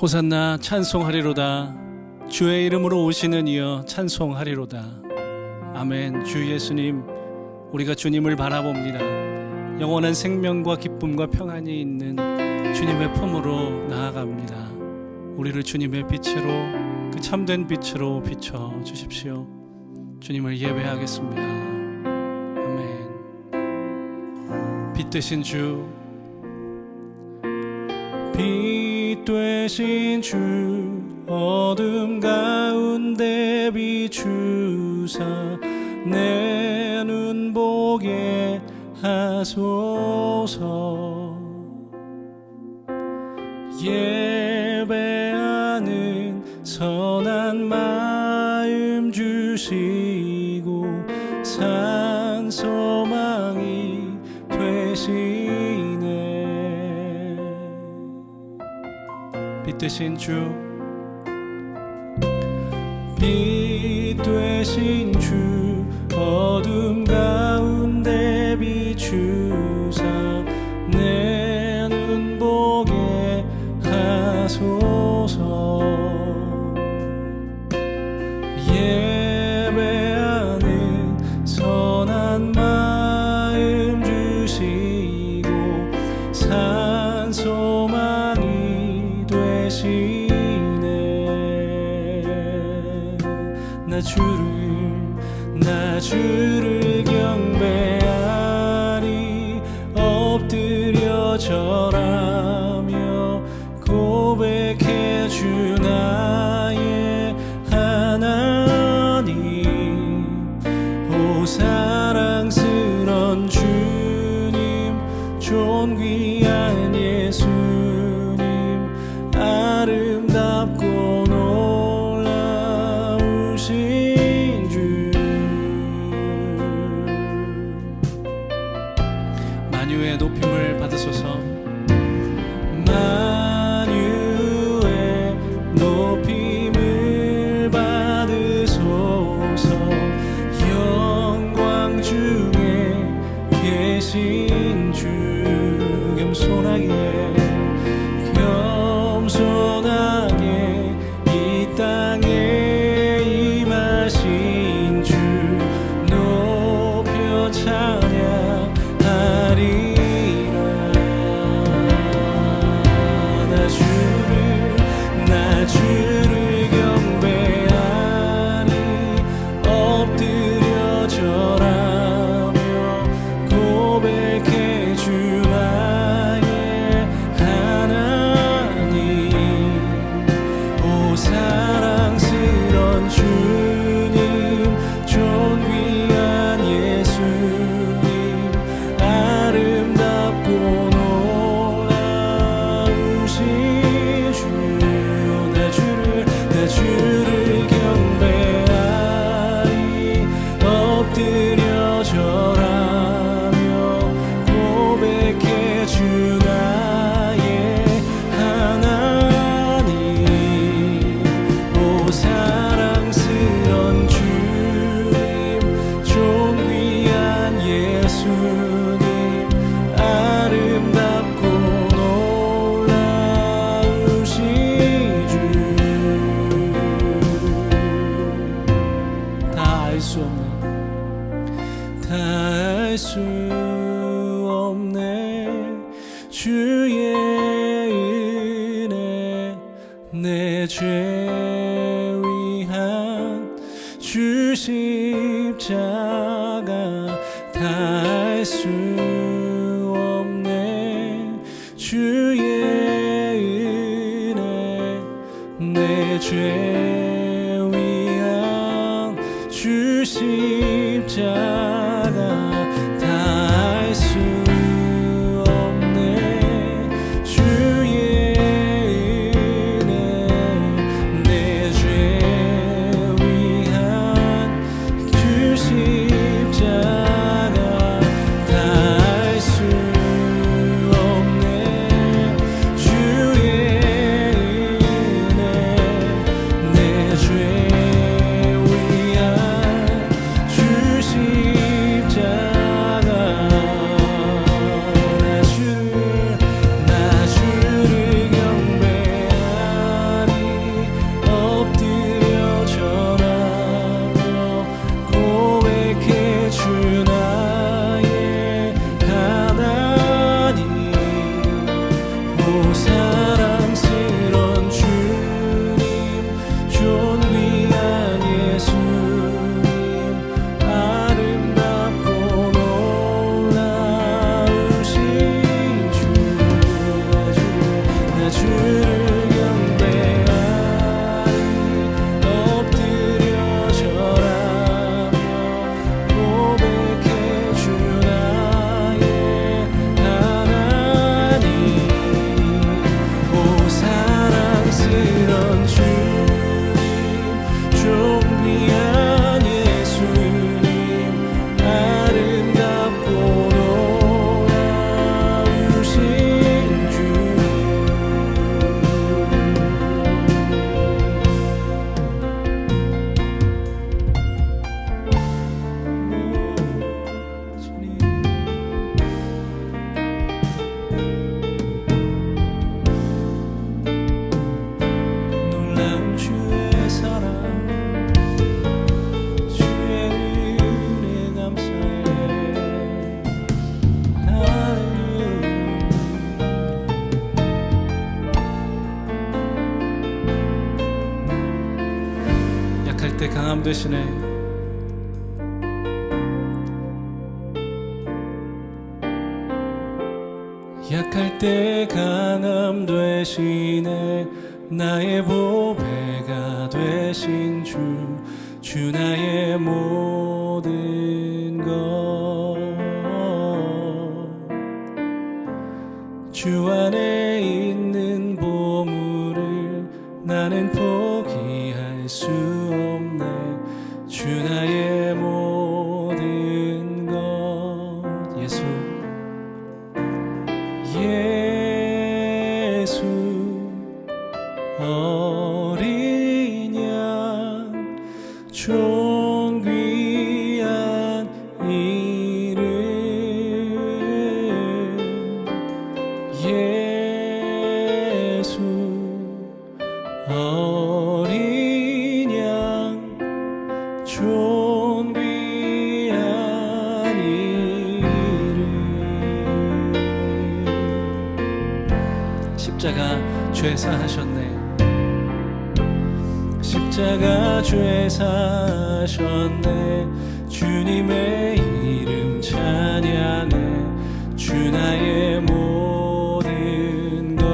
호산나 찬송하리로다. 주의 이름으로 오시는 이여 찬송하리로다. 아멘. 주 예수님, 우리가 주님을 바라봅니다. 영원한 생명과 기쁨과 평안이 있는 주님의 품으로 나아갑니다. 우리를 주님의 빛으로, 그 참된 빛으로 비춰 주십시오. 주님을 예배하겠습니다. 아멘. 빛 되신 주, 빛 되신 주, 어둠 가운데 비추사 내 눈 보게 하소서. 예배하는 선한 마음 주시고 산 소망이 되시네. 빛 되신 주, 빛 되신 주, 어둠 가운데 비추사 내 눈 보게 하소서. 예배하는 선한 마음 주시고 산 소망이 되시네. 나 주를 경배하리. 엎드려 절하며 고백해 주 나의 하나님. 오 사랑스런 주님, 존귀한 예수님, 아름답고 놀라우신 주. 만유의 높임을 받으소서. 만유의 높임을 받으소서. 영광 중에 계신 주, 겸손하게 이 땅에 임하신 주 높여 찬양하리라. 나 주를 경배하리. 엎드려 절하며 고백해 주 나의 하나님. 오 사랑스런 주님, 존귀한 예수님, 아름답고 놀라우신 주. 나 주를 경배하리. 엎드려 절하며 고백해 주 나의 하나님. 오 사랑스런 주님, 존귀한 예수님, 아름답고 놀라우신 주. 다 알 수 없네 주의 은혜, 내 죄 위한 주 십자가. 다 알 수 없네 주의 은혜, 내 죄 위한 주 십자가. 다 알 수 없네 주의 은혜, 내 죄 위한 주 십자가. 다 알 수 없네 주의 은혜, 남 되시네. 약할 때 강함 되시네. 나의 보배가 되신 주 나의 모든 것. 주 안에 있는 보물을 나는 포기할 수 없네. 주 나의 모든 것. 예수 어린 양 존귀한 이름 예수 어린 양 존귀한 이름. 십자가 죄사하셨네. 십자가 죄사하셨네. 주님의 이름 찬양해. 주 나의 모든 것.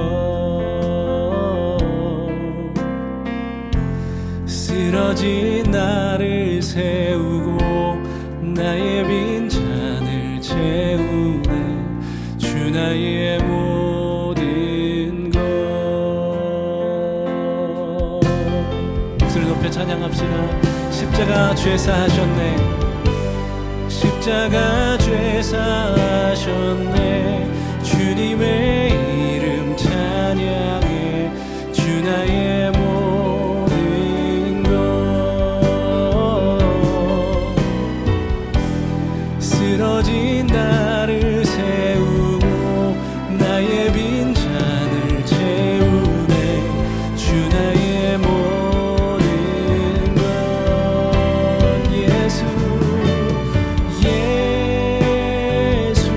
쓰러진 나를 세우고 나의 빈잔을 채우네. 주 나의 모든 것. 목소리 높여 찬양합시다. 십자가 죄사하셨네. 십자가 죄사하셨네. 주님의 이름 찬양해. 주 나의 모든 것. 쓰러진 나를 세우고 나의 빈잔을 채우네. 주 나의 모든 것. 예수 예수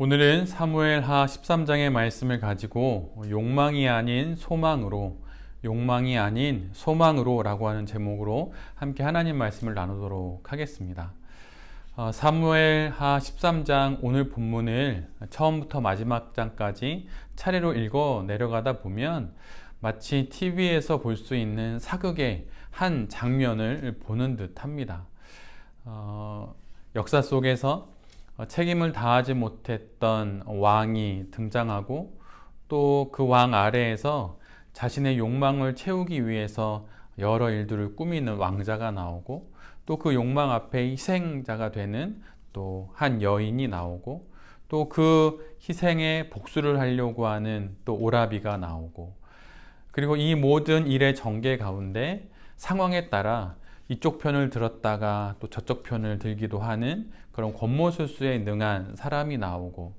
오늘은 사무엘하 13장의 말씀을 가지고 욕망이 아닌 소망으로 라고 하는 제목으로 함께 하나님 말씀을 나누도록 하겠습니다. 사무엘하 13장 오늘 본문을 처음부터 마지막 장까지 차례로 읽어 내려가다 보면 마치 TV에서 볼 수 있는 사극의 한 장면을 보는 듯 합니다. 역사 속에서 책임을 다하지 못했던 왕이 등장하고 또 그 왕 아래에서 자신의 욕망을 채우기 위해서 여러 일들을 꾸미는 왕자가 나오고 또 그 욕망 앞에 희생자가 되는 또 한 여인이 나오고 또 그 희생에 복수를 하려고 하는 또 오라비가 나오고 그리고 이 모든 일의 전개 가운데 상황에 따라 이쪽 편을 들었다가 또 저쪽 편을 들기도 하는 그런 권모술수에 능한 사람이 나오고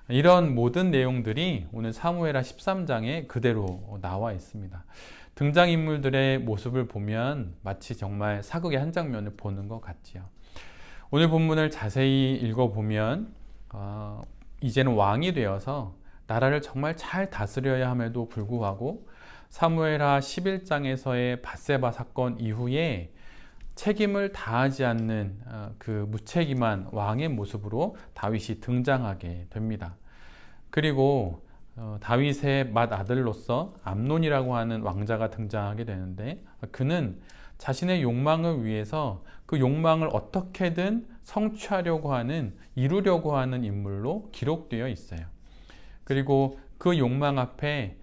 이런 모든 내용들이 오늘 사무엘하 13장에 그대로 나와 있습니다. 등장인물들의 모습을 보면 마치 정말 사극의 한 장면을 보는 것 같지요. 오늘 본문을 자세히 읽어보면 이제는 왕이 되어서 나라를 정말 잘 다스려야 함에도 불구하고 사무엘하 11장에서의 밧세바 사건 이후에 책임을 다하지 않는 그 무책임한 왕의 모습으로 다윗이 등장하게 됩니다. 그리고 다윗의 맏아들로서 암논이라고 하는 왕자가 등장하게 되는데 그는 자신의 욕망을 위해서 그 욕망을 어떻게든 성취하려고 하는, 이루려고 하는 인물로 기록되어 있어요. 그리고 그 욕망 앞에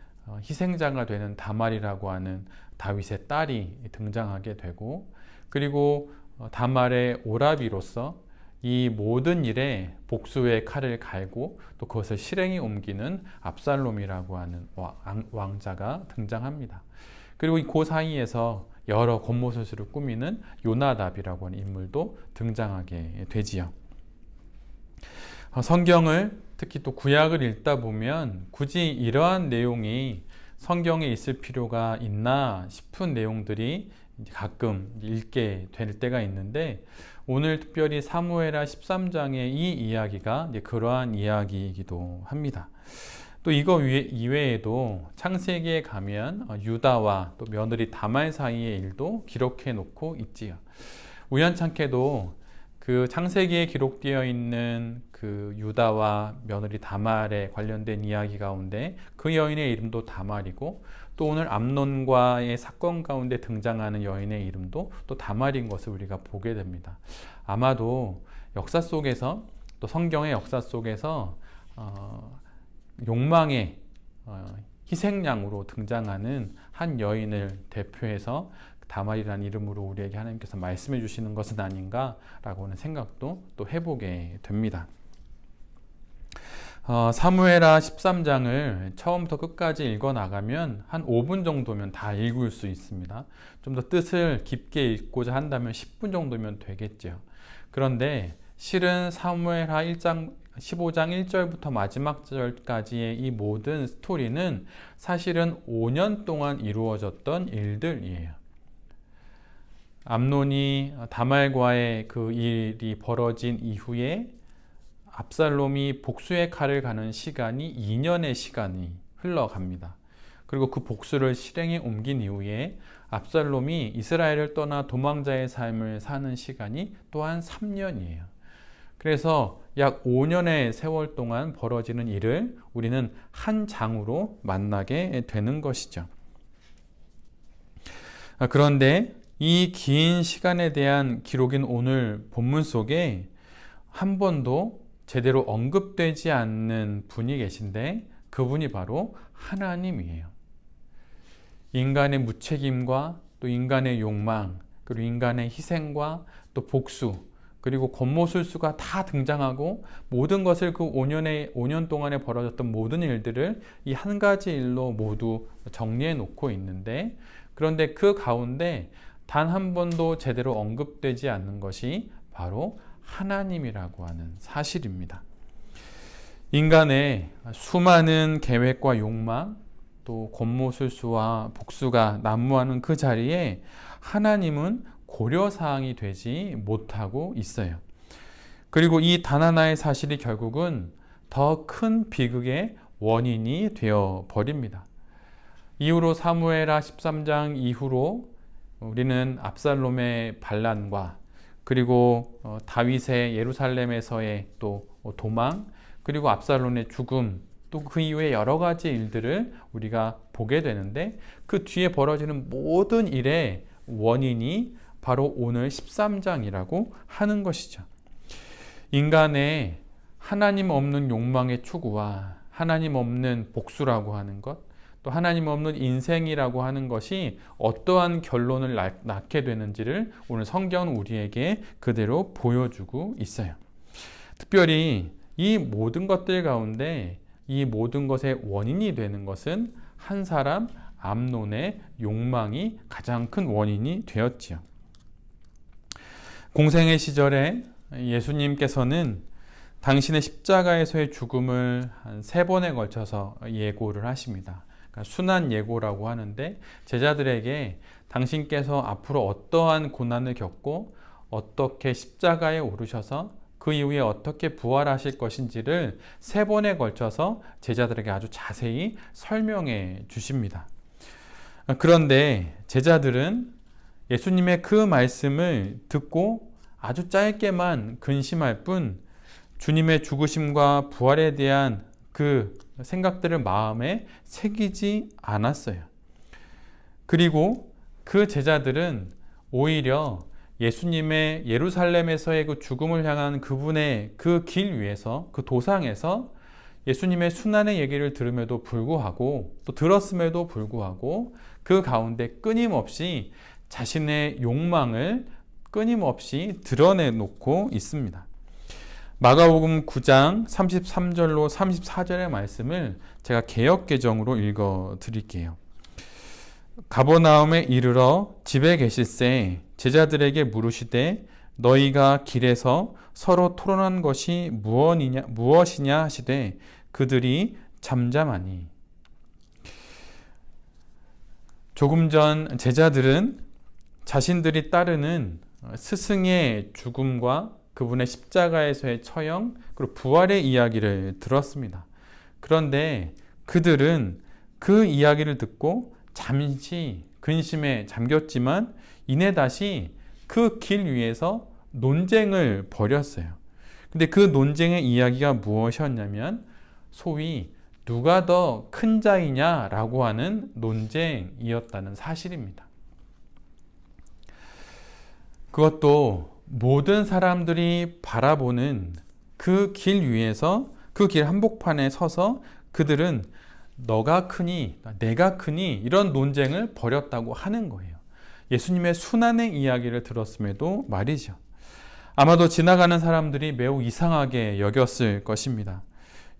희생자가 되는 다말이라고 하는 다윗의 딸이 등장하게 되고 그리고 다말의 오라비로서 이 모든 일에 복수의 칼을 갈고 또 그것을 실행에 옮기는 압살롬이라고 하는 왕자가 등장합니다. 그리고 그 사이에서 여러 권모술수를 꾸미는 요나답이라고 하는 인물도 등장하게 되지요. 성경을 특히 또 구약을 읽다 보면 굳이 이러한 내용이 성경에 있을 필요가 있나 싶은 내용들이 가끔 읽게 될 때가 있는데 오늘 특별히 사무엘하 13장의 이 이야기가 그러한 이야기이기도 합니다. 또 이거 이외에도 창세기에 가면 유다와 또 며느리 다말 사이의 일도 기록해 놓고 있지요. 우연찮게도 그 창세기에 기록되어 있는 그 유다와 며느리 다말에 관련된 이야기 가운데 그 여인의 이름도 다말이고 또 오늘 암논과의 사건 가운데 등장하는 여인의 이름도 또 다말인 것을 우리가 보게 됩니다. 아마도 역사 속에서 또 성경의 역사 속에서 욕망의 희생양으로 등장하는 한 여인을 대표해서 다말이라는 이름으로 우리에게 하나님께서 말씀해 주시는 것은 아닌가라고 하는 생각도 또 해보게 됩니다. 사무엘하 13장을 처음부터 끝까지 읽어나가면 한 5분 정도면 다 읽을 수 있습니다. 좀 더 뜻을 깊게 읽고자 한다면 10분 정도면 되겠죠. 그런데 실은 사무엘하 15장 1절부터 마지막 절까지의 이 모든 스토리는 사실은 5년 동안 이루어졌던 일들이에요. 암논이 다말과의 그 일이 벌어진 이후에 압살롬이 복수의 칼을 가는 시간이 2년의 시간이 흘러갑니다. 그리고 그 복수를 실행에 옮긴 이후에 압살롬이 이스라엘을 떠나 도망자의 삶을 사는 시간이 또한 3년이에요. 그래서 약 5년의 세월 동안 벌어지는 일을 우리는 한 장으로 만나게 되는 것이죠. 그런데 이 긴 시간에 대한 기록인 오늘 본문 속에 한 번도 제대로 언급되지 않는 분이 계신데 그분이 바로 하나님이에요. 인간의 무책임과 또 인간의 욕망, 그리고 인간의 희생과 또 복수, 그리고 권모술수가 다 등장하고 모든 것을 그 5년 동안에 벌어졌던 모든 일들을 이 한 가지 일로 모두 정리해 놓고 있는데 그런데 그 가운데 단 한 번도 제대로 언급되지 않는 것이 바로 하나님이라고 하는 사실입니다. 인간의 수많은 계획과 욕망, 또 권모술수와 복수가 난무하는 그 자리에 하나님은 고려사항이 되지 못하고 있어요. 그리고 이 단 하나의 사실이 결국은 더 큰 비극의 원인이 되어 버립니다. 이후로 사무엘하 13장 이후로 우리는 압살롬의 반란과 그리고 다윗의 예루살렘에서의 또 도망, 그리고 압살롬의 죽음, 또 그 이후에 여러 가지 일들을 우리가 보게 되는데, 그 뒤에 벌어지는 모든 일의 원인이 바로 오늘 13장이라고 하는 것이죠. 인간의 하나님 없는 욕망의 추구와 하나님 없는 복수라고 하는 것, 또 하나님 없는 인생이라고 하는 것이 어떠한 결론을 낳게 되는지를 오늘 성경은 우리에게 그대로 보여주고 있어요. 특별히 이 모든 것들 가운데 이 모든 것의 원인이 되는 것은 한 사람 암논의 욕망이 가장 큰 원인이 되었지요. 공생의 시절에 예수님께서는 당신의 십자가에서의 죽음을 한 3번에 걸쳐서 예고를 하십니다. 순환 예고라고 하는데, 제자들에게 당신께서 앞으로 어떠한 고난을 겪고 어떻게 십자가에 오르셔서 그 이후에 어떻게 부활하실 것인지를 3번에 걸쳐서 제자들에게 아주 자세히 설명해 주십니다. 그런데 제자들은 예수님의 그 말씀을 듣고 아주 짧게만 근심할 뿐 주님의 죽으심과 부활에 대한 그 생각들을 마음에 새기지 않았어요. 그리고 그 제자들은 오히려 예수님의 예루살렘에서의 그 죽음을 향한 그분의 그 길 위에서, 그 도상에서 예수님의 순환의 얘기를 들음에도 불구하고, 또 들었음에도 불구하고 그 가운데 끊임없이 자신의 욕망을 끊임없이 드러내놓고 있습니다. 마가복음 9장 33절로 34절의 말씀을 제가 개역개정으로 읽어 드릴게요. 가버나움에 이르러 집에 계실새 제자들에게 물으시되 너희가 길에서 서로 토론한 것이 무엇이냐 하시되 그들이 잠잠하니. 조금 전 제자들은 자신들이 따르는 스승의 죽음과 그분의 십자가에서의 처형, 그리고 부활의 이야기를 들었습니다. 그런데 그들은 그 이야기를 듣고 잠시 근심에 잠겼지만 이내 다시 그 길 위에서 논쟁을 벌였어요. 근데 그 논쟁의 이야기가 무엇이었냐면 소위 누가 더 큰 자이냐라고 하는 논쟁이었다는 사실입니다. 그것도 모든 사람들이 바라보는 그 길 위에서, 그 길 한복판에 서서 그들은 너가 크니 내가 크니 이런 논쟁을 벌였다고 하는 거예요. 예수님의 순환의 이야기를 들었음에도 말이죠. 아마도 지나가는 사람들이 매우 이상하게 여겼을 것입니다.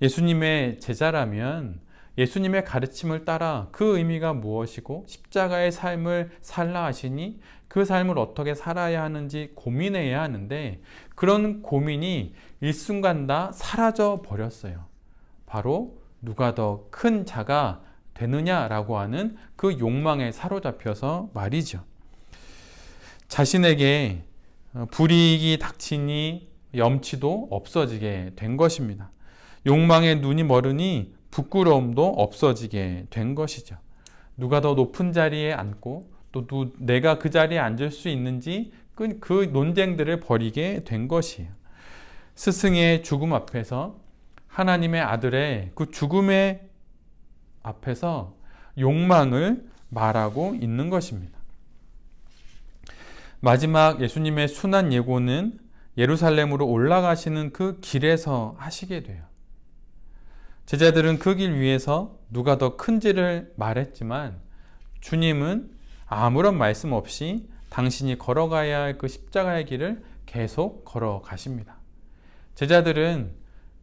예수님의 제자라면 예수님의 가르침을 따라 그 의미가 무엇이고 십자가의 삶을 살라 하시니 그 삶을 어떻게 살아야 하는지 고민해야 하는데, 그런 고민이 일순간 다 사라져 버렸어요. 바로 누가 더 큰 자가 되느냐라고 하는 그 욕망에 사로잡혀서 말이죠. 자신에게 불이익이 닥치니 염치도 없어지게 된 것입니다. 욕망에 눈이 멀으니 부끄러움도 없어지게 된 것이죠. 누가 더 높은 자리에 앉고 또 내가 그 자리에 앉을 수 있는지 그 논쟁들을 벌이게 된 것이에요. 스승의 죽음 앞에서, 하나님의 아들의 그 죽음의 앞에서 욕망을 말하고 있는 것입니다. 마지막 예수님의 순환 예고는 예루살렘으로 올라가시는 그 길에서 하시게 돼요. 제자들은 그 길 위에서 누가 더 큰지를 말했지만 주님은 아무런 말씀 없이 당신이 걸어가야 할 그 십자가의 길을 계속 걸어가십니다. 제자들은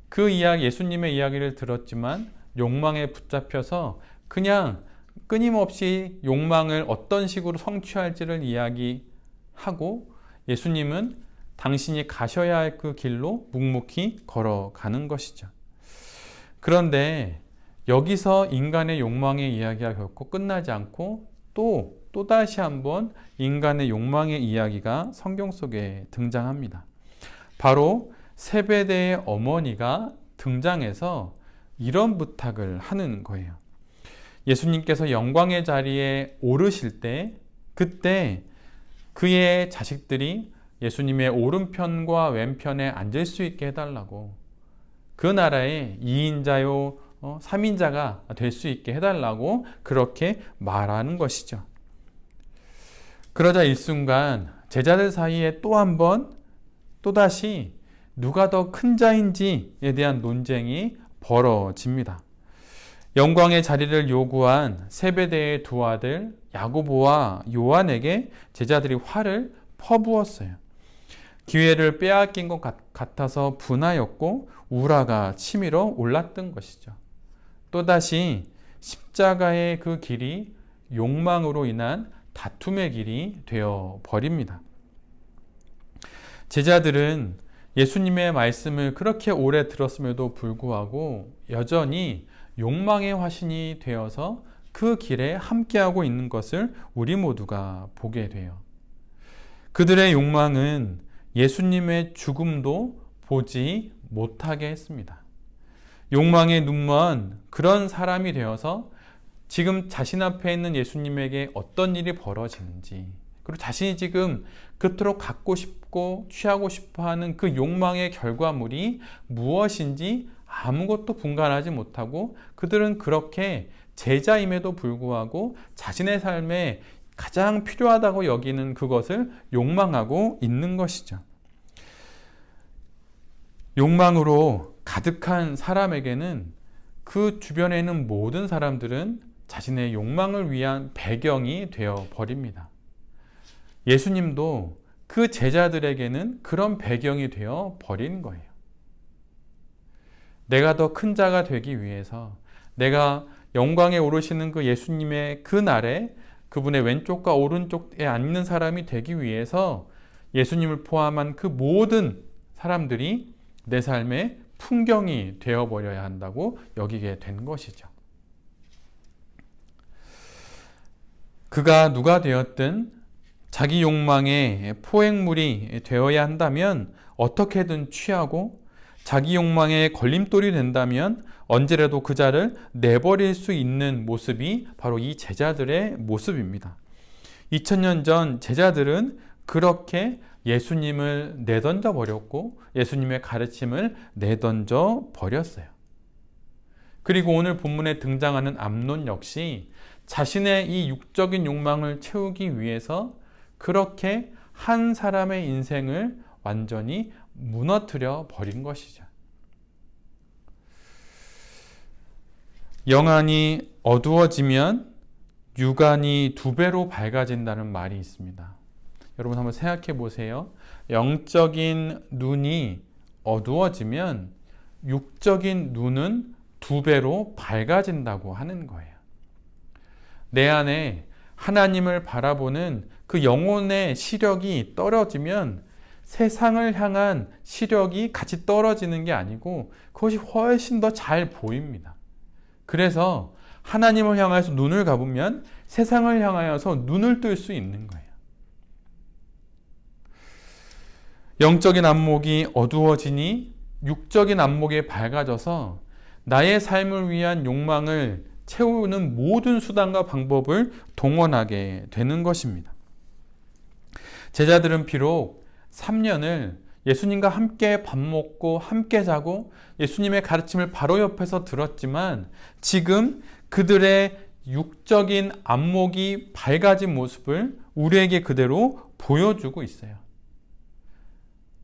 그 이야기, 예수님의 이야기를 들었지만 욕망에 붙잡혀서 그냥 끊임없이 욕망을 어떤 식으로 성취할지를 이야기하고, 예수님은 당신이 가셔야 할 그 길로 묵묵히 걸어가는 것이죠. 그런데 여기서 인간의 욕망의 이야기가 결코 끝나지 않고 또다시 한번 인간의 욕망의 이야기가 성경 속에 등장합니다. 바로 세베대의 어머니가 등장해서 이런 부탁을 하는 거예요. 예수님께서 영광의 자리에 오르실 때, 그때 그의 자식들이 예수님의 오른편과 왼편에 앉을 수 있게 해달라고, 그 나라의 2인자요 3인자가 될 수 있게 해달라고 그렇게 말하는 것이죠. 그러자 일순간 제자들 사이에 또 한 번 또다시 누가 더 큰 자인지에 대한 논쟁이 벌어집니다. 영광의 자리를 요구한 세베대의 두 아들 야고보와 요한에게 제자들이 화를 퍼부었어요. 기회를 빼앗긴 것 같아서 분하였고 우라가 치밀어 올랐던 것이죠. 또다시 십자가의 그 길이 욕망으로 인한 다툼의 길이 되어 버립니다. 제자들은 예수님의 말씀을 그렇게 오래 들었음에도 불구하고 여전히 욕망의 화신이 되어서 그 길에 함께하고 있는 것을 우리 모두가 보게 돼요. 그들의 욕망은 예수님의 죽음도 보지 못하게 했습니다. 욕망에 눈먼 그런 사람이 되어서 지금 자신 앞에 있는 예수님에게 어떤 일이 벌어지는지, 그리고 자신이 지금 그토록 갖고 싶고 취하고 싶어하는 그 욕망의 결과물이 무엇인지 아무것도 분간하지 못하고 그들은 그렇게 제자임에도 불구하고 자신의 삶에 가장 필요하다고 여기는 그것을 욕망하고 있는 것이죠. 욕망으로 가득한 사람에게는 그 주변에 있는 모든 사람들은 자신의 욕망을 위한 배경이 되어 버립니다. 예수님도 그 제자들에게는 그런 배경이 되어 버린 거예요. 내가 더 큰 자가 되기 위해서, 내가 영광에 오르시는 그 예수님의 그 날에 그분의 왼쪽과 오른쪽에 앉는 사람이 되기 위해서 예수님을 포함한 그 모든 사람들이 내 삶의 풍경이 되어버려야 한다고 여기게 된 것이죠. 그가 누가 되었든 자기 욕망의 포획물이 되어야 한다면 어떻게든 취하고, 자기 욕망의 걸림돌이 된다면 언제라도 그 자를 내버릴 수 있는 모습이 바로 이 제자들의 모습입니다. 2000년 전 제자들은 그렇게 예수님을 내던져 버렸고 예수님의 가르침을 내던져 버렸어요. 그리고 오늘 본문에 등장하는 암논 역시 자신의 이 육적인 욕망을 채우기 위해서 그렇게 한 사람의 인생을 완전히 무너뜨려 버린 것이죠. 영안이 어두워지면 육안이 2배로 밝아진다는 말이 있습니다. 여러분 한번 생각해 보세요. 영적인 눈이 어두워지면 육적인 눈은 2배로 밝아진다고 하는 거예요. 내 안에 하나님을 바라보는 그 영혼의 시력이 떨어지면 세상을 향한 시력이 같이 떨어지는 게 아니고 그것이 훨씬 더 잘 보입니다. 그래서 하나님을 향해서 눈을 감으면 세상을 향하여서 눈을 뜰 수 있는 거예요. 영적인 안목이 어두워지니 육적인 안목이 밝아져서 나의 삶을 위한 욕망을 채우는 모든 수단과 방법을 동원하게 되는 것입니다. 제자들은 비록 3년을 예수님과 함께 밥 먹고 함께 자고 예수님의 가르침을 바로 옆에서 들었지만 지금 그들의 육적인 안목이 밝아진 모습을 우리에게 그대로 보여주고 있어요.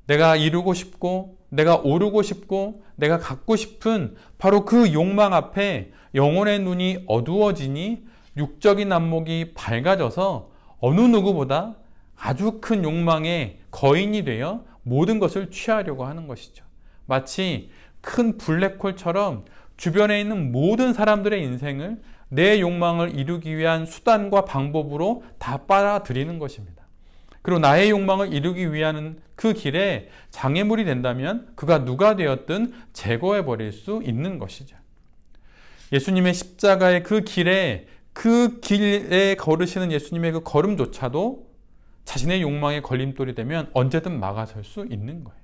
내가 이루고 싶고 내가 오르고 싶고 내가 갖고 싶은 바로 그 욕망 앞에 영혼의 눈이 어두워지니 육적인 안목이 밝아져서 어느 누구보다 아주 큰 욕망의 거인이 되어 모든 것을 취하려고 하는 것이죠. 마치 큰 블랙홀처럼 주변에 있는 모든 사람들의 인생을 내 욕망을 이루기 위한 수단과 방법으로 다 빨아들이는 것입니다. 그리고 나의 욕망을 이루기 위한 그 길에 장애물이 된다면 그가 누가 되었든 제거해 버릴 수 있는 것이죠. 예수님의 십자가의 그 길에 걸으시는 예수님의 그 걸음조차도 자신의 욕망의 걸림돌이 되면 언제든 막아설 수 있는 거예요.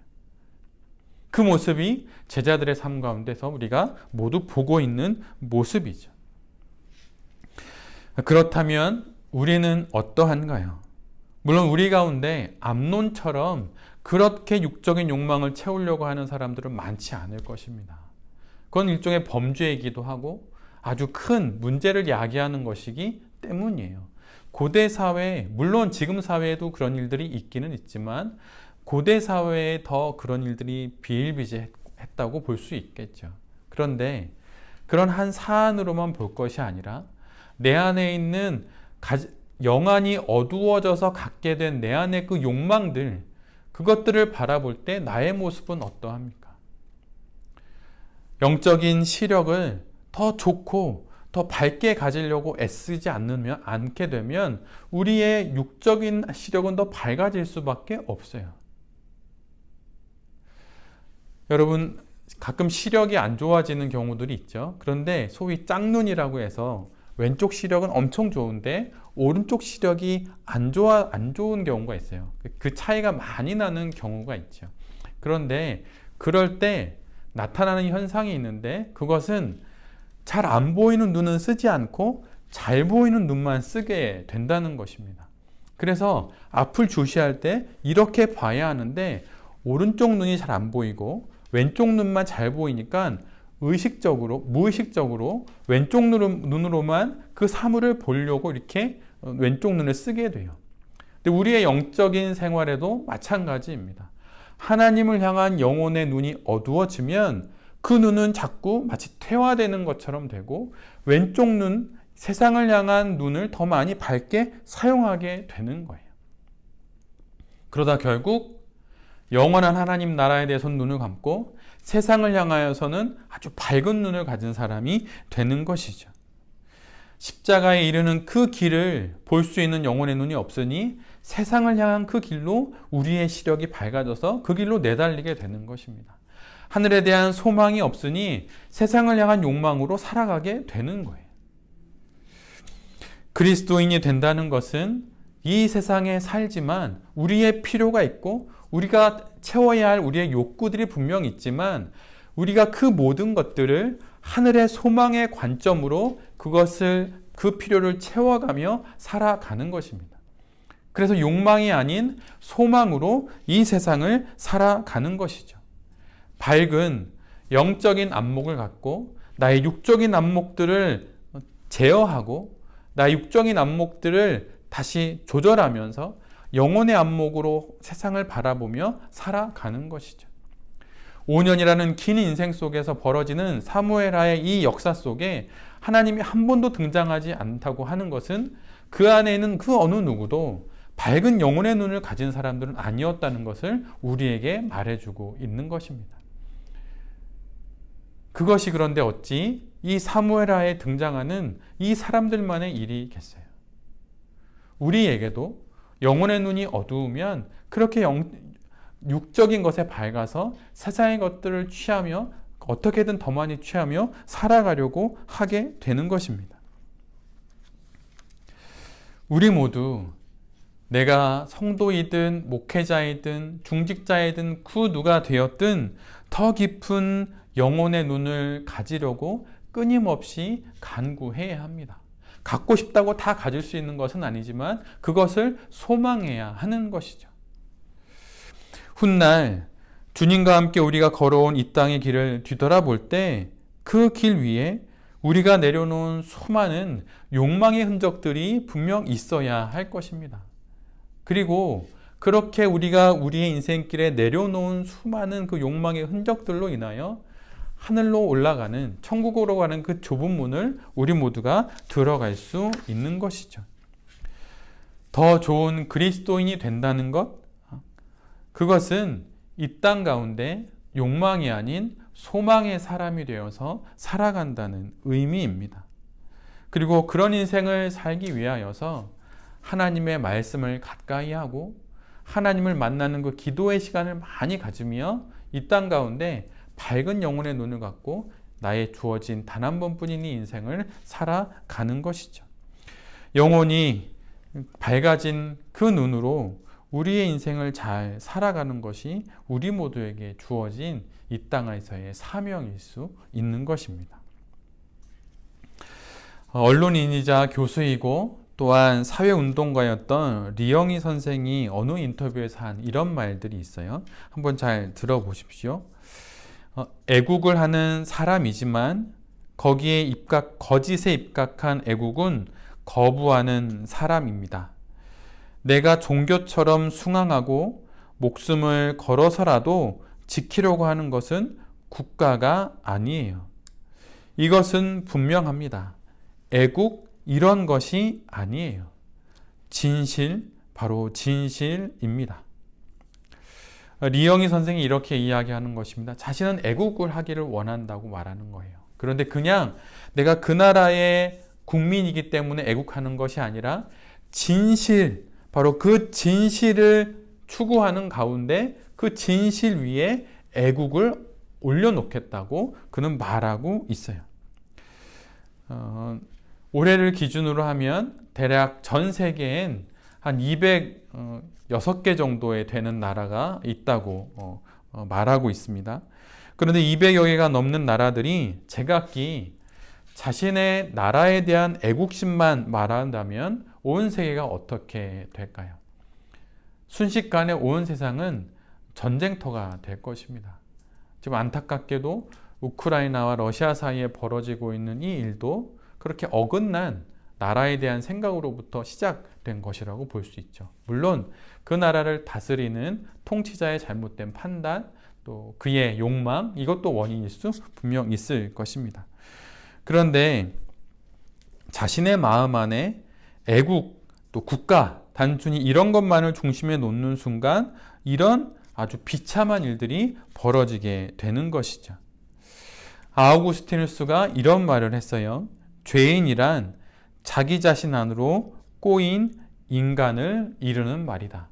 그 모습이 제자들의 삶 가운데서 우리가 모두 보고 있는 모습이죠. 그렇다면 우리는 어떠한가요? 물론 우리 가운데 암논처럼 그렇게 육적인 욕망을 채우려고 하는 사람들은 많지 않을 것입니다. 그건 일종의 범죄이기도 하고 아주 큰 문제를 야기하는 것이기 때문이에요. 고대 사회, 물론 지금 사회에도 그런 일들이 있기는 있지만 고대 사회에 더 그런 일들이 비일비재했다고 볼 수 있겠죠. 그런데 그런 한 사안으로만 볼 것이 아니라 내 안에 있는 영안이 어두워져서 갖게 된 내 안의 그 욕망들, 그것들을 바라볼 때 나의 모습은 어떠합니까? 영적인 시력을 더 좋고 더 밝게 가지려고 애쓰지 않게 되면 우리의 육적인 시력은 더 밝아질 수밖에 없어요. 여러분, 가끔 시력이 안 좋아지는 경우들이 있죠. 그런데 소위 짝눈이라고 해서 왼쪽 시력은 엄청 좋은데 오른쪽 시력이 안 좋은 경우가 있어요. 그 차이가 많이 나는 경우가 있죠. 그런데 그럴 때 나타나는 현상이 있는데 그것은 잘 안 보이는 눈은 쓰지 않고 잘 보이는 눈만 쓰게 된다는 것입니다. 그래서 앞을 주시할 때 이렇게 봐야 하는데 오른쪽 눈이 잘 안 보이고 왼쪽 눈만 잘 보이니까 무의식적으로 왼쪽 눈으로만 그 사물을 보려고 이렇게 왼쪽 눈을 쓰게 돼요. 근데 우리의 영적인 생활에도 마찬가지입니다. 하나님을 향한 영혼의 눈이 어두워지면 그 눈은 자꾸 마치 퇴화되는 것처럼 되고 왼쪽 눈, 세상을 향한 눈을 더 많이 밝게 사용하게 되는 거예요. 그러다 결국 영원한 하나님 나라에 대해서 눈을 감고 세상을 향하여서는 아주 밝은 눈을 가진 사람이 되는 것이죠. 십자가에 이르는 그 길을 볼 수 있는 영혼의 눈이 없으니 세상을 향한 그 길로 우리의 시력이 밝아져서 그 길로 내달리게 되는 것입니다. 하늘에 대한 소망이 없으니 세상을 향한 욕망으로 살아가게 되는 거예요. 그리스도인이 된다는 것은 이 세상에 살지만 우리의 필요가 있고 우리가 채워야 할 우리의 욕구들이 분명히 있지만 우리가 그 모든 것들을 하늘의 소망의 관점으로 그 필요를 채워가며 살아가는 것입니다. 그래서 욕망이 아닌 소망으로 이 세상을 살아가는 것이죠. 밝은 영적인 안목을 갖고 나의 육적인 안목들을 제어하고 나의 육적인 안목들을 다시 조절하면서 영혼의 안목으로 세상을 바라보며 살아가는 것이죠. 5년이라는 긴 인생 속에서 벌어지는 사무엘하의 이 역사 속에 하나님이 한 번도 등장하지 않다고 하는 것은 그 안에 있는 그 어느 누구도 밝은 영혼의 눈을 가진 사람들은 아니었다는 것을 우리에게 말해주고 있는 것입니다. 그것이 그런데 어찌 이 사무엘하에 등장하는 이 사람들만의 일이겠어요? 우리에게도 영혼의 눈이 어두우면 그렇게 육적인 것에 밝아서 세상의 것들을 취하며 어떻게든 더 많이 취하며 살아가려고 하게 되는 것입니다. 우리 모두 내가 성도이든 목회자이든 중직자이든 그 누가 되었든 더 깊은 영혼의 눈을 가지려고 끊임없이 간구해야 합니다. 갖고 싶다고 다 가질 수 있는 것은 아니지만 그것을 소망해야 하는 것이죠. 훗날 주님과 함께 우리가 걸어온 이 땅의 길을 뒤돌아볼 때 그 길 위에 우리가 내려놓은 수많은 욕망의 흔적들이 분명 있어야 할 것입니다. 그리고 그렇게 우리가 우리의 인생길에 내려놓은 수많은 그 욕망의 흔적들로 인하여 하늘로 올라가는 천국으로 가는 그 좁은 문을 우리 모두가 들어갈 수 있는 것이죠. 더 좋은 그리스도인이 된다는 것, 그것은 이 땅 가운데 욕망이 아닌 소망의 사람이 되어서 살아간다는 의미입니다. 그리고 그런 인생을 살기 위하여서 하나님의 말씀을 가까이 하고 하나님을 만나는 그 기도의 시간을 많이 가지며 이 땅 가운데 밝은 영혼의 눈을 갖고 나의 주어진 단 한 번뿐인 이 인생을 살아가는 것이죠. 영혼이 밝아진 그 눈으로 우리의 인생을 잘 살아가는 것이 우리 모두에게 주어진 이 땅에서의 사명일 수 있는 것입니다. 언론인이자 교수이고 또한 사회운동가였던 리영희 선생이 어느 인터뷰에서 한 이런 말들이 있어요. 한번 잘 들어보십시오. 애국을 하는 사람이지만 거기에 거짓에 입각한 애국은 거부하는 사람입니다. 내가 종교처럼 숭앙하고 목숨을 걸어서라도 지키려고 하는 것은 국가가 아니에요. 이것은 분명합니다. 애국 이런 것이 아니에요. 진실, 바로 진실입니다. 리영희 선생이 이렇게 이야기하는 것입니다. 자신은 애국을 하기를 원한다고 말하는 거예요. 그런데 그냥 내가 그 나라의 국민이기 때문에 애국하는 것이 아니라 진실, 바로 그 진실을 추구하는 가운데 그 진실 위에 애국을 올려놓겠다고 그는 말하고 있어요. 올해를 기준으로 하면 대략 전 세계엔 한 206개 정도에 되는 나라가 있다고 말하고 있습니다. 그런데 200여 개가 넘는 나라들이 제각기 자신의 나라에 대한 애국심만 말한다면 온 세계가 어떻게 될까요? 순식간에 온 세상은 전쟁터가 될 것입니다. 지금 안타깝게도 우크라이나와 러시아 사이에 벌어지고 있는 이 일도 그렇게 어긋난 나라에 대한 생각으로부터 시작된 것이라고 볼 수 있죠. 물론 그 나라를 다스리는 통치자의 잘못된 판단, 또 그의 욕망, 이것도 원인일 수 분명 있을 것입니다. 그런데 자신의 마음 안에 애국, 또 국가, 단순히 이런 것만을 중심에 놓는 순간 이런 아주 비참한 일들이 벌어지게 되는 것이죠. 아우구스티누스가 이런 말을 했어요. 죄인이란 자기 자신 안으로 꼬인 인간을 이르는 말이다.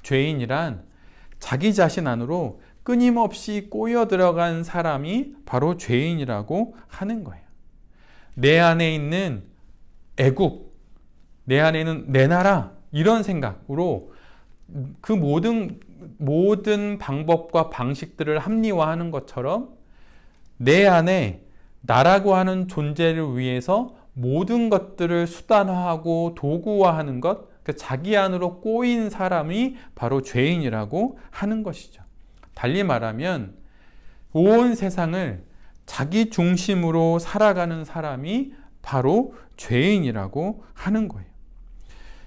죄인이란 자기 자신 안으로 끊임없이 꼬여 들어간 사람이 바로 죄인이라고 하는 거예요. 내 안에 있는 애국, 내 안에 있는 내 나라, 이런 생각으로 그 모든 방법과 방식들을 합리화하는 것처럼 내 안에 나라고 하는 존재를 위해서 모든 것들을 수단화하고 도구화하는 것, 그러니까 자기 안으로 꼬인 사람이 바로 죄인이라고 하는 것이죠. 달리 말하면 온 세상을 자기 중심으로 살아가는 사람이 바로 죄인이라고 하는 거예요.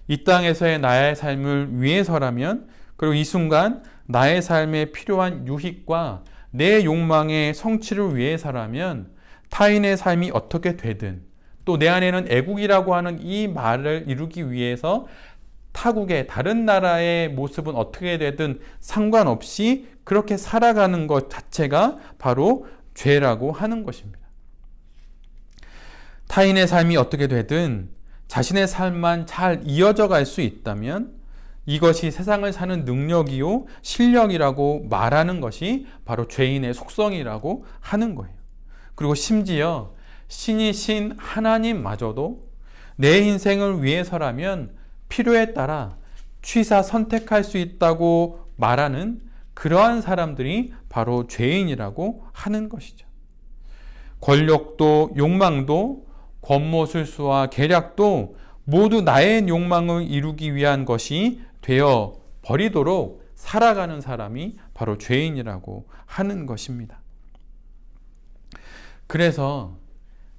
이 땅에서의 나의 삶을 위해서라면, 그리고 이 순간 나의 삶에 필요한 유익과 내 욕망의 성취를 위해서라면 타인의 삶이 어떻게 되든, 또 내 안에는 애국이라고 하는 이 말을 이루기 위해서 타국의 다른 나라의 모습은 어떻게 되든 상관없이 그렇게 살아가는 것 자체가 바로 죄라고 하는 것입니다. 타인의 삶이 어떻게 되든 자신의 삶만 잘 이어져 갈 수 있다면 이것이 세상을 사는 능력이요 실력이라고 말하는 것이 바로 죄인의 속성이라고 하는 거예요. 그리고 심지어 신이신 하나님마저도 내 인생을 위해서라면 필요에 따라 취사 선택할 수 있다고 말하는 그러한 사람들이 바로 죄인이라고 하는 것이죠. 권력도 욕망도 권모술수와 계략도 모두 나의 욕망을 이루기 위한 것이 되어 버리도록 살아가는 사람이 바로 죄인이라고 하는 것입니다. 그래서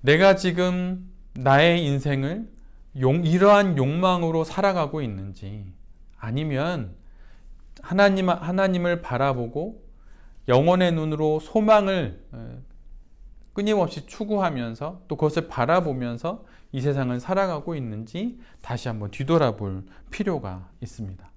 내가 지금 나의 인생을 이러한 욕망으로 살아가고 있는지, 아니면 하나님을 바라보고 영혼의 눈으로 소망을 끊임없이 추구하면서 또 그것을 바라보면서 이 세상을 살아가고 있는지 다시 한번 뒤돌아볼 필요가 있습니다.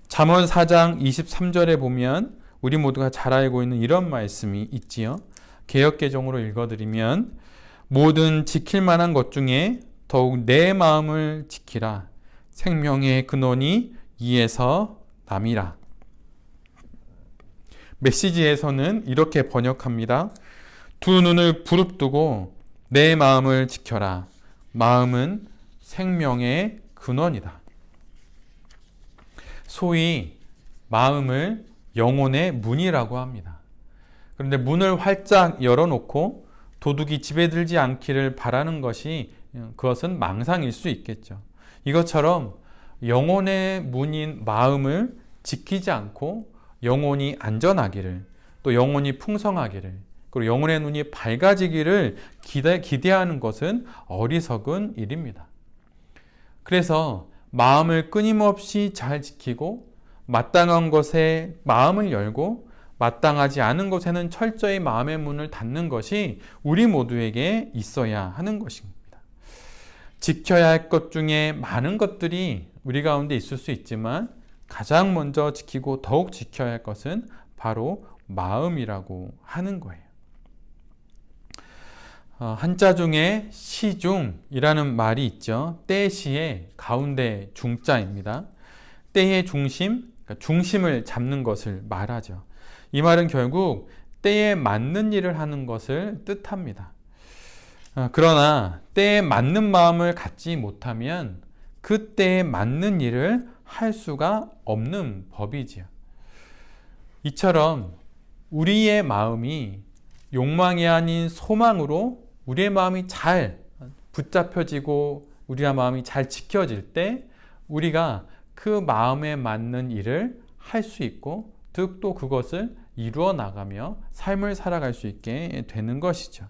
잠언 4장 23절에 보면 우리 모두가 잘 알고 있는 이런 말씀이 있지요. 개역개정으로 읽어드리면 모든 지킬 만한 것 중에 더욱 내 마음을 지키라. 생명의 근원이 이에서 남이라. 메시지에서는 이렇게 번역합니다. 두 눈을 부릅뜨고 내 마음을 지켜라. 마음은 생명의 근원이다. 소위 마음을 영혼의 문이라고 합니다. 그런데 문을 활짝 열어놓고 도둑이 집에 들지 않기를 바라는 것이 그것은 망상일 수 있겠죠. 이것처럼 영혼의 문인 마음을 지키지 않고 영혼이 안전하기를, 또 영혼이 풍성하기를, 그리고 영혼의 눈이 밝아지기를 기대하는 것은 어리석은 일입니다. 그래서 마음을 끊임없이 잘 지키고 마땅한 것에 마음을 열고 마땅하지 않은 것에는 철저히 마음의 문을 닫는 것이 우리 모두에게 있어야 하는 것입니다. 지켜야 할 것 중에 많은 것들이 우리 가운데 있을 수 있지만 가장 먼저 지키고 더욱 지켜야 할 것은 바로 마음이라고 하는 거예요. 한자 중에 시중이라는 말이 있죠. 때시의 가운데 중자입니다. 때의 중심, 그러니까 중심을 잡는 것을 말하죠. 이 말은 결국 때에 맞는 일을 하는 것을 뜻합니다. 그러나 때에 맞는 마음을 갖지 못하면 그 때에 맞는 일을 할 수가 없는 법이지요. 이처럼 우리의 마음이 욕망이 아닌 소망으로 우리의 마음이 잘 붙잡혀지고 우리의 마음이 잘 지켜질 때 우리가 그 마음에 맞는 일을 할 수 있고 또 그것을 이루어 나가며 삶을 살아갈 수 있게 되는 것이죠.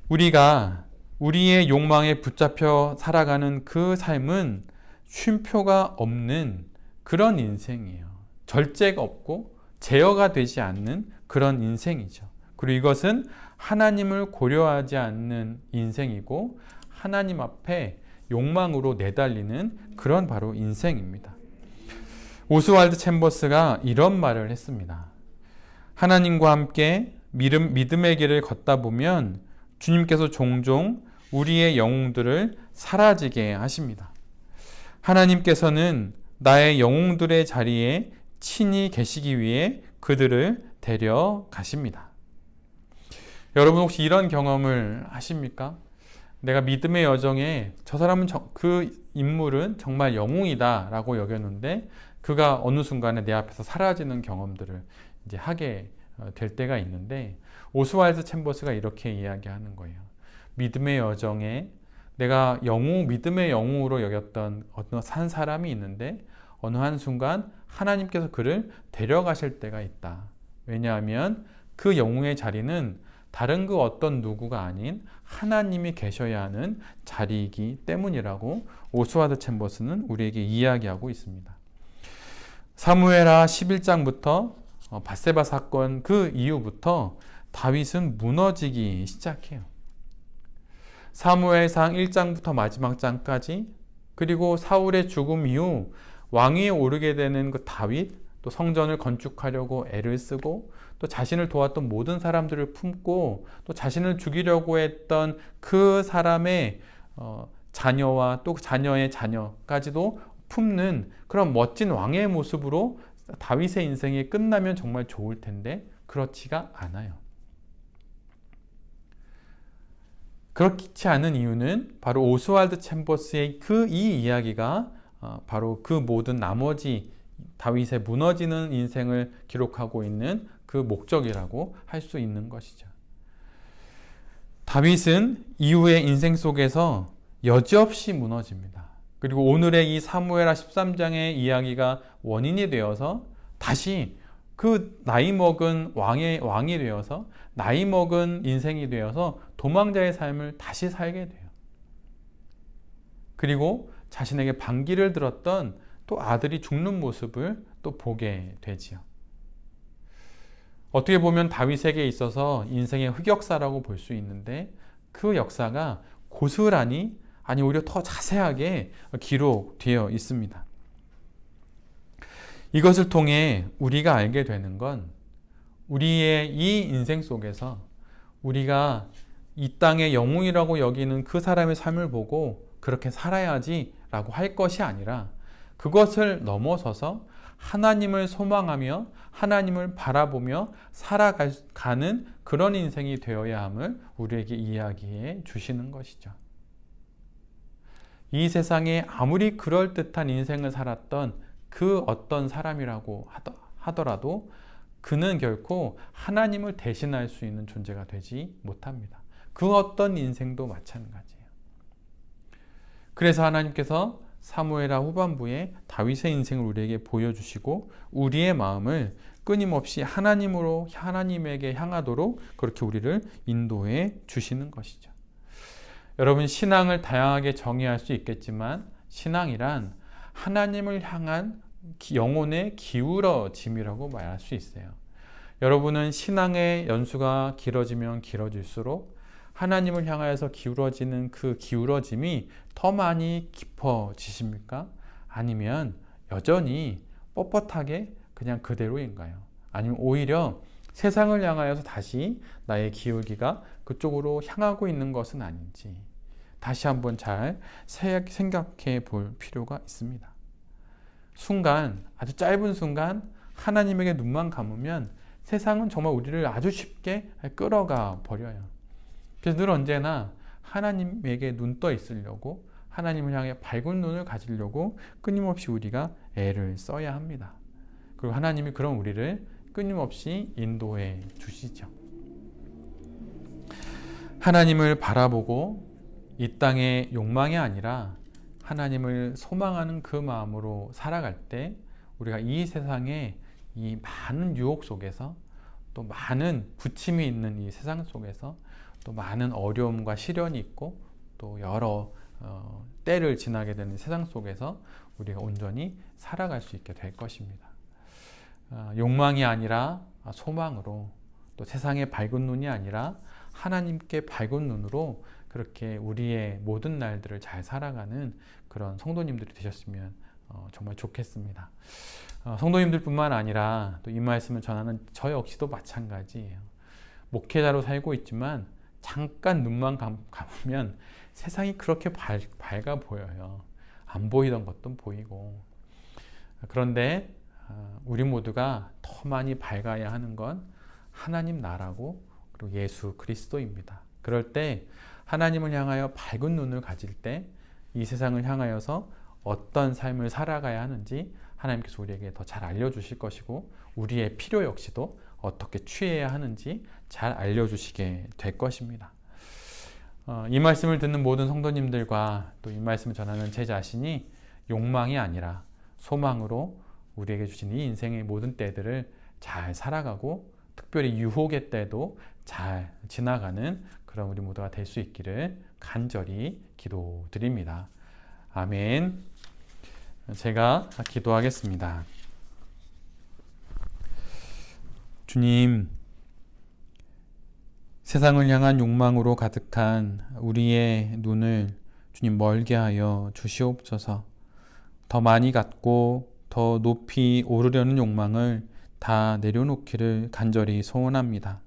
우리가 우리의 욕망에 붙잡혀 살아가는 그 삶은 쉼표가 없는 그런 인생이에요. 절제가 없고 제어가 되지 않는 그런 인생이죠. 그리고 이것은 하나님을 고려하지 않는 인생이고 하나님 앞에 욕망으로 내달리는 그런 바로 인생입니다. 오스왈드 챔버스가 이런 말을 했습니다. 하나님과 함께 믿음의 길을 걷다 보면 주님께서 종종 우리의 영웅들을 사라지게 하십니다. 하나님께서는 나의 영웅들의 자리에 친히 계시기 위해 그들을 데려가십니다. 여러분 혹시 이런 경험을 하십니까? 내가 믿음의 여정에 저 사람은 그 인물은 정말 영웅이다 라고 여겼는데 그가 어느 순간에 내 앞에서 사라지는 경험들을 이제 하게 될 때가 있는데 오스왈드 챔버스가 이렇게 이야기하는 거예요. 믿음의 여정에 내가 믿음의 영웅으로 여겼던 어느 한 사람이 있는데 어느 한순간 하나님께서 그를 데려가실 때가 있다. 왜냐하면 그 영웅의 자리는 다른 그 어떤 누구가 아닌 하나님이 계셔야 하는 자리이기 때문이라고 오스왈드 챔버스는 우리에게 이야기하고 있습니다. 사무엘하 11장부터 밧세바 사건 그 이후부터 다윗은 무너지기 시작해요. 사무엘상 1장부터 마지막 장까지 그리고 사울의 죽음 이후 왕위에 오르게 되는 그 다윗, 또 성전을 건축하려고 애를 쓰고 또 자신을 도왔던 모든 사람들을 품고 또 자신을 죽이려고 했던 그 사람의 자녀와 또 자녀의 자녀까지도 품는 그런 멋진 왕의 모습으로 다윗의 인생이 끝나면 정말 좋을 텐데 그렇지가 않아요. 그렇지 않은 이유는 바로 오스왈드 챔버스의 이 이야기가 바로 그 모든 나머지 다윗의 무너지는 인생을 기록하고 있는 그 목적이라고 할 수 있는 것이죠. 다윗은 이후의 인생 속에서 여지없이 무너집니다. 그리고 오늘의 이 사무엘하 13장의 이야기가 원인이 되어서 다시 그 나이 먹은 왕이 되어서 나이 먹은 인생이 되어서 도망자의 삶을 다시 살게 돼요. 그리고 자신에게 반기를 들었던 또 아들이 죽는 모습을 또 보게 되지요. 어떻게 보면 다윗에게 있어서 인생의 흑역사라고 볼 수 있는데 그 역사가 고스란히 아니 오히려 더 자세하게 기록되어 있습니다. 이것을 통해 우리가 알게 되는 건 우리의 이 인생 속에서 우리가 이 땅의 영웅이라고 여기는 그 사람의 삶을 보고 그렇게 살아야지 라고 할 것이 아니라 그것을 넘어서서 하나님을 소망하며 하나님을 바라보며 살아가는 그런 인생이 되어야 함을 우리에게 이야기해 주시는 것이죠. 이 세상에 아무리 그럴듯한 인생을 살았던 그 어떤 사람이라고 하더라도 그는 결코 하나님을 대신할 수 있는 존재가 되지 못합니다. 그 어떤 인생도 마찬가지예요. 그래서 하나님께서 사무엘하 후반부에 다윗의 인생을 우리에게 보여주시고 우리의 마음을 끊임없이 하나님에게 향하도록 그렇게 우리를 인도해 주시는 것이죠. 여러분, 신앙을 다양하게 정의할 수 있겠지만 신앙이란 하나님을 향한 영혼의 기울어짐이라고 말할 수 있어요. 여러분은 신앙의 연수가 길어지면 길어질수록 하나님을 향하여서 기울어지는 그 기울어짐이 더 많이 깊어지십니까? 아니면 여전히 뻣뻣하게 그냥 그대로인가요? 아니면 오히려 세상을 향하여서 다시 나의 기울기가 그쪽으로 향하고 있는 것은 아닌지 다시 한번 잘 생각해 볼 필요가 있습니다. 아주 짧은 순간 하나님에게 눈만 감으면 세상은 정말 우리를 아주 쉽게 끌어가 버려요. 그래서 늘 언제나 하나님에게 눈 떠 있으려고, 하나님을 향해 밝은 눈을 가지려고 끊임없이 우리가 애를 써야 합니다. 그리고 하나님이 그런 우리를 끊임없이 인도해 주시죠. 하나님을 바라보고 이 땅의 욕망이 아니라 하나님을 소망하는 그 마음으로 살아갈 때 우리가 이 세상에 이 많은 유혹 속에서 또 많은 부침이 있는 이 세상 속에서 또 많은 어려움과 시련이 있고 또 여러 때를 지나게 되는 세상 속에서 우리가 온전히 살아갈 수 있게 될 것입니다. 욕망이 아니라 소망으로, 또 세상의 밝은 눈이 아니라 하나님께 밝은 눈으로 그렇게 우리의 모든 날들을 잘 살아가는 그런 성도님들이 되셨으면 정말 좋겠습니다. 성도님들뿐만 아니라 또 이 말씀을 전하는 저 역시도 마찬가지예요. 목회자로 살고 있지만 잠깐 눈만 감으면 세상이 그렇게 밝아 보여요. 안 보이던 것도 보이고. 그런데 우리 모두가 더 많이 밝아야 하는 건 하나님 나라고 그리고 예수 그리스도입니다. 그럴 때 하나님을 향하여 밝은 눈을 가질 때 이 세상을 향하여서 어떤 삶을 살아가야 하는지 하나님께서 우리에게 더 잘 알려주실 것이고 우리의 필요 역시도 어떻게 취해야 하는지 잘 알려주시게 될 것입니다. 이 말씀을 듣는 모든 성도님들과 또 이 말씀을 전하는 제 자신이 욕망이 아니라 소망으로 우리에게 주신 이 인생의 모든 때들을 잘 살아가고 특별히 유혹의 때도 잘 지나가는 그런 우리 모두가 될 수 있기를 간절히 기도드립니다. 아멘. 제가 기도하겠습니다. 주님, 세상을 향한 욕망으로 가득한 우리의 눈을 주님 멀게 하여 주시옵소서. 더 많이 갖고 더 높이 오르려는 욕망을 다 내려놓기를 간절히 소원합니다.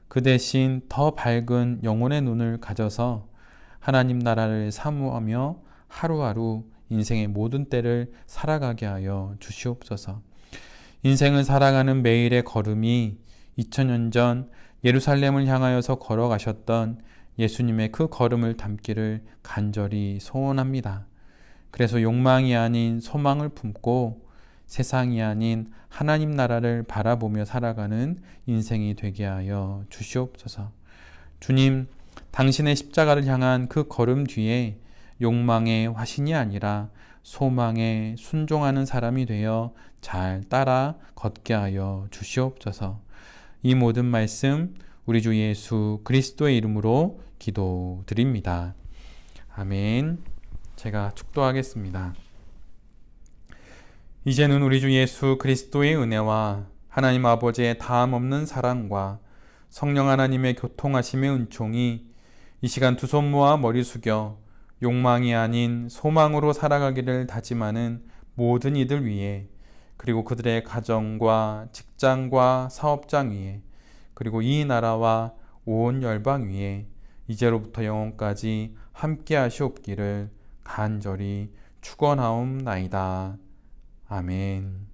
그 대신 더 밝은 영혼의 눈을 가져서 하나님 나라를 사모하며 하루하루 인생의 모든 때를 살아가게 하여 주시옵소서. 인생을 살아가는 매일의 걸음이 2000년 전 예루살렘을 향하여서 걸어가셨던 예수님의 그 걸음을 담기를 간절히 소원합니다. 그래서 욕망이 아닌 소망을 품고 세상이 아닌 하나님 나라를 바라보며 살아가는 인생이 되게 하여 주시옵소서. 주님, 당신의 십자가를 향한 그 걸음 뒤에 욕망의 화신이 아니라 소망에 순종하는 사람이 되어 잘 따라 걷게 하여 주시옵소서. 이 모든 말씀 우리 주 예수 그리스도의 이름으로 기도드립니다. 아멘. 제가 축도하겠습니다. 이제는 우리 주 예수 그리스도의 은혜와 하나님 아버지의 다함없는 사랑과 성령 하나님의 교통하심의 은총이 이 시간 두 손 모아 머리 숙여 욕망이 아닌 소망으로 살아가기를 다짐하는 모든 이들 위에, 그리고 그들의 가정과 직장과 사업장 위에, 그리고 이 나라와 온 열방 위에 이제로부터 영원까지 함께 하시옵기를 간절히 축원하옵나이다. 아멘.